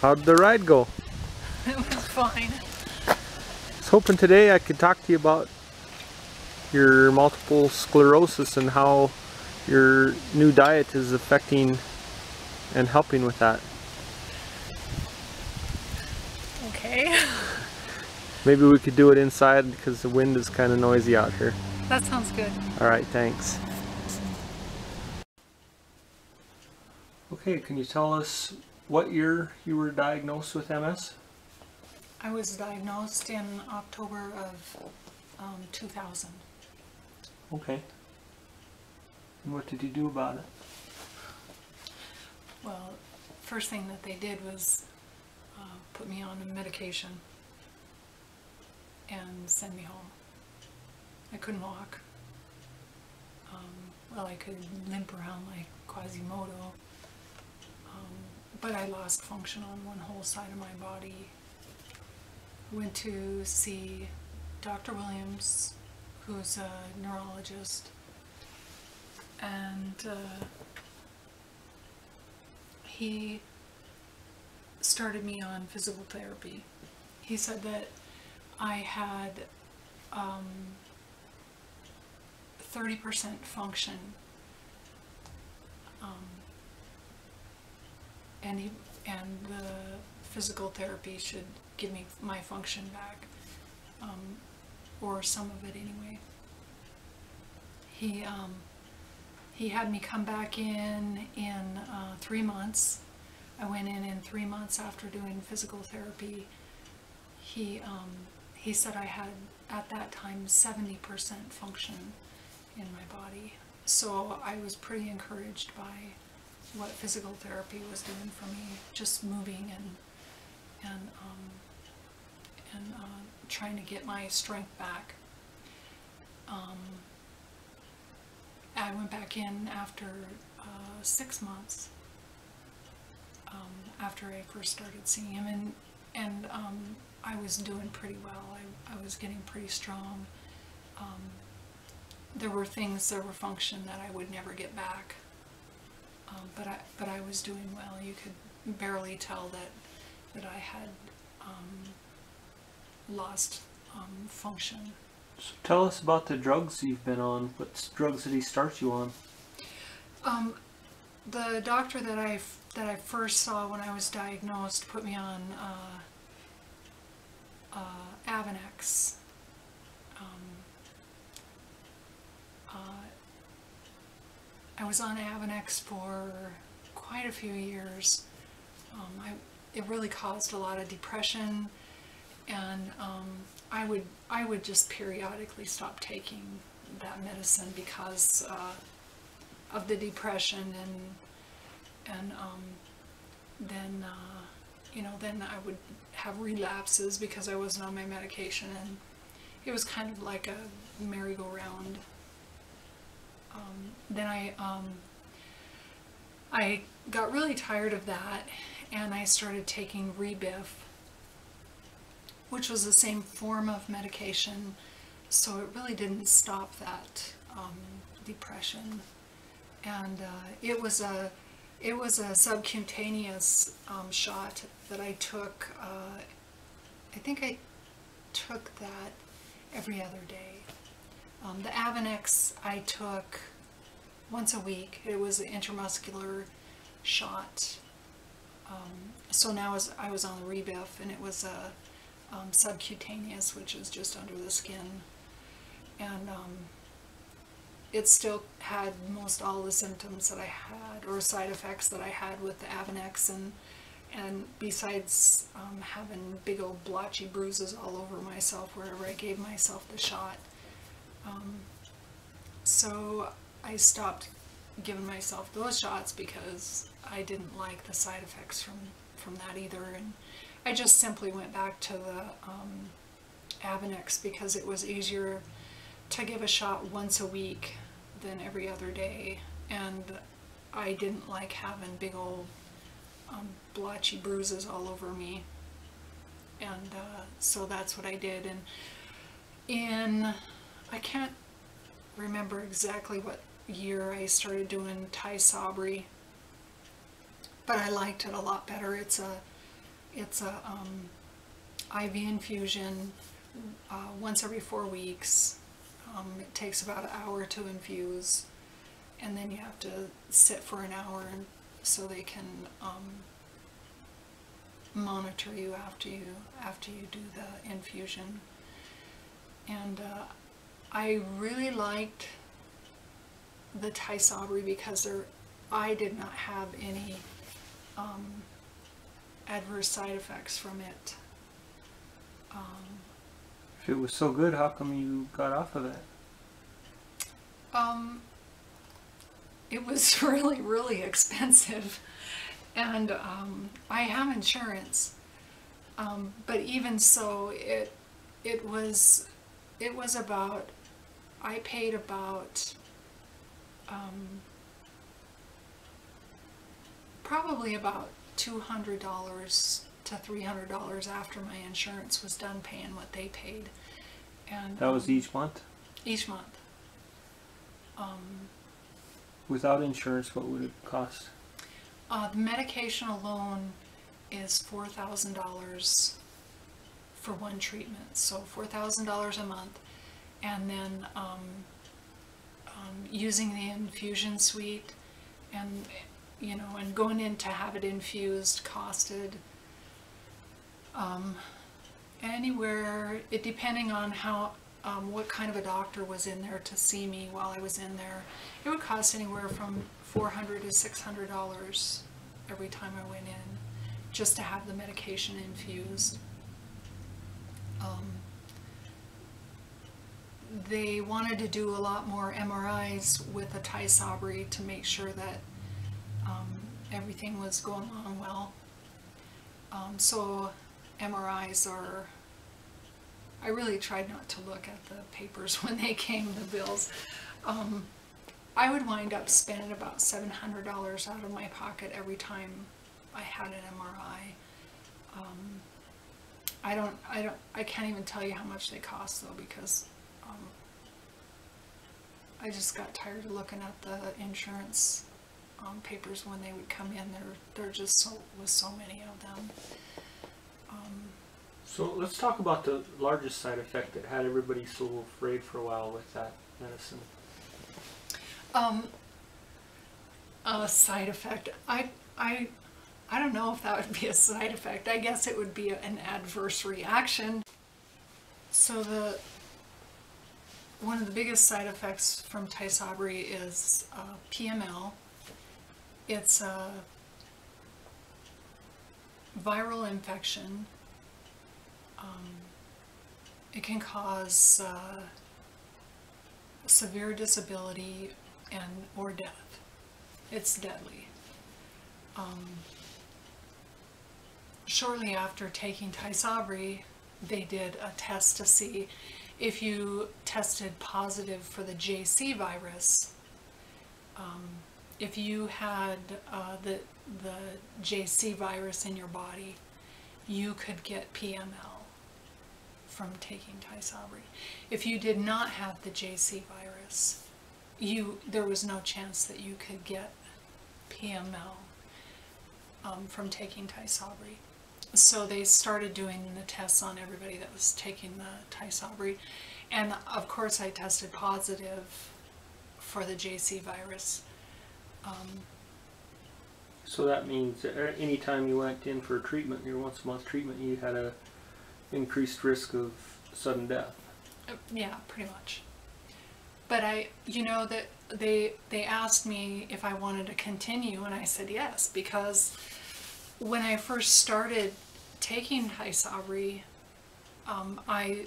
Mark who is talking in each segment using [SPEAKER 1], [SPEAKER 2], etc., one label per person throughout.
[SPEAKER 1] How'd the ride go?
[SPEAKER 2] It was fine.
[SPEAKER 1] I was hoping today I could talk to you about your multiple sclerosis and how your new diet is affecting and helping with that.
[SPEAKER 2] Okay.
[SPEAKER 1] Maybe we could do it inside because the wind is kind of noisy out here.
[SPEAKER 2] That sounds good.
[SPEAKER 1] Alright, thanks. Okay, can you tell us what year you were diagnosed with MS?
[SPEAKER 2] I was diagnosed in October of 2000.
[SPEAKER 1] Okay. And what did you do about it?
[SPEAKER 2] Well, first thing that they did was put me on a medication and send me home. I couldn't walk. Well, I could limp around like Quasimodo, but I lost function on one whole side of my body. Went to see Dr. Williams, who's a neurologist, and he started me on physical therapy. He said that I had 30% function, and the physical therapy should give me my function back, or some of it anyway. He had me come back in 3 months. I went in 3 months after doing physical therapy. He said I had at that time 70% function in my body. So I was pretty encouraged by what physical therapy was doing for me, just moving and trying to get my strength back. I went back in after 6 months, after I first started seeing him, and I was doing pretty well. I was getting pretty strong. There were function that I would never get back, but I was doing well. You could barely tell that I had lost function.
[SPEAKER 1] So tell us about the drugs you've been on. What drugs did he start you on?
[SPEAKER 2] The doctor that I first saw when I was diagnosed put me on Avonex. I was on Avonex for quite a few years. It really caused a lot of depression, and I would just periodically stop taking that medicine because of the depression, and then I would have relapses because I wasn't on my medication, and it was kind of like a merry-go-round. Then I got really tired of that, and I started taking Rebif, which was the same form of medication, so it really didn't stop that depression. And it was a subcutaneous shot that I took. I think I took that every other day. The Avonex I took once a week. It was an intramuscular shot. So now I was on the Rebif, and it was a subcutaneous, which is just under the skin. And it still had most all the symptoms that I had, or side effects that I had with the Avonex, and besides having big old blotchy bruises all over myself wherever I gave myself the shot. So I stopped giving myself those shots because I didn't like the side effects from that either, and I just simply went back to the Avonex because it was easier to give a shot once a week than every other day, and I didn't like having big old blotchy bruises all over me, and so that's what I did. And I can't remember exactly what year I started doing Thai Sabri, but I liked it a lot better. It's It's a IV infusion once every 4 weeks. It takes about an hour to infuse, and then you have to sit for an hour so they can monitor you after you do the infusion. And I really liked the Dietary because I did not have any adverse side effects from it.
[SPEAKER 1] If it was so good, how come you got off of it?
[SPEAKER 2] It was really, really expensive, and I have insurance, but even so, it was about, I paid about probably about $200 to $300 after my insurance was done paying what they paid. And
[SPEAKER 1] that was each month?
[SPEAKER 2] Each month.
[SPEAKER 1] Without insurance, what would it cost?
[SPEAKER 2] The medication alone is $4,000 for one treatment, so $4,000 a month, and then using the infusion suite, and and going in to have it infused costed anywhere, depending on how what kind of a doctor was in there to see me while I was in there, it would cost anywhere from $400 to $600 every time I went in, just to have the medication infused. They wanted to do a lot more MRIs with the Dietary to make sure that everything was going along well. So MRIs are, I really tried not to look at the papers when they came, the bills. I would wind up spending about $700 out of my pocket every time I had an MRI. I can't even tell you how much they cost though, because I just got tired of looking at the insurance papers when they would come in. There just was so many of them.
[SPEAKER 1] So let's talk about the largest side effect that had everybody so afraid for a while with that medicine.
[SPEAKER 2] A side effect. I don't know if that would be a side effect. I guess it would be an adverse reaction. So one of the biggest side effects from Dietary is PML. It's a viral infection. It can cause severe disability or death. It's deadly. Shortly after taking Dietary, they did a test to see if you tested positive for the JC virus. If you had the JC virus in your body, you could get PML from taking Dietary. If you did not have the JC virus, there was no chance that you could get PML from taking Dietary. So they started doing the tests on everybody that was taking the Dietary, and of course I tested positive for the JC virus.
[SPEAKER 1] So that means that anytime you went in for treatment, your once-a-month treatment, you had a increased risk of sudden death.
[SPEAKER 2] Yeah, pretty much. But that they asked me if I wanted to continue, and I said yes, because when I first started taking Dietary, I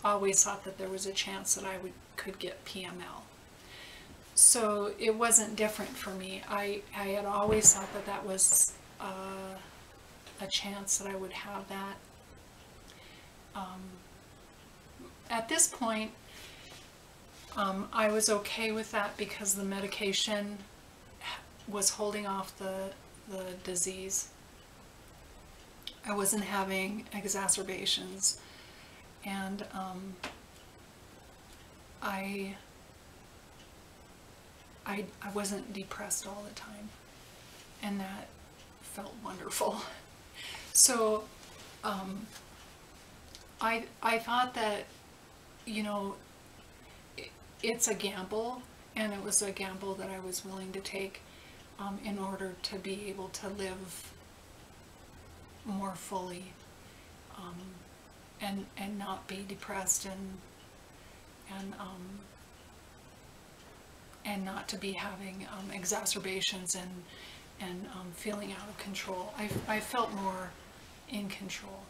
[SPEAKER 2] always thought that there was a chance that I could get PML. So it wasn't different for me. I had always thought that that was a chance that I would have that. At this point, I was okay with that because the medication was holding off the disease. I wasn't having exacerbations, and I wasn't depressed all the time, and that felt wonderful. So I thought that, you know, it's a gamble, and it was a gamble that I was willing to take in order to be able to live more fully, and not be depressed, and not to be having exacerbations and feeling out of control. I felt more in control.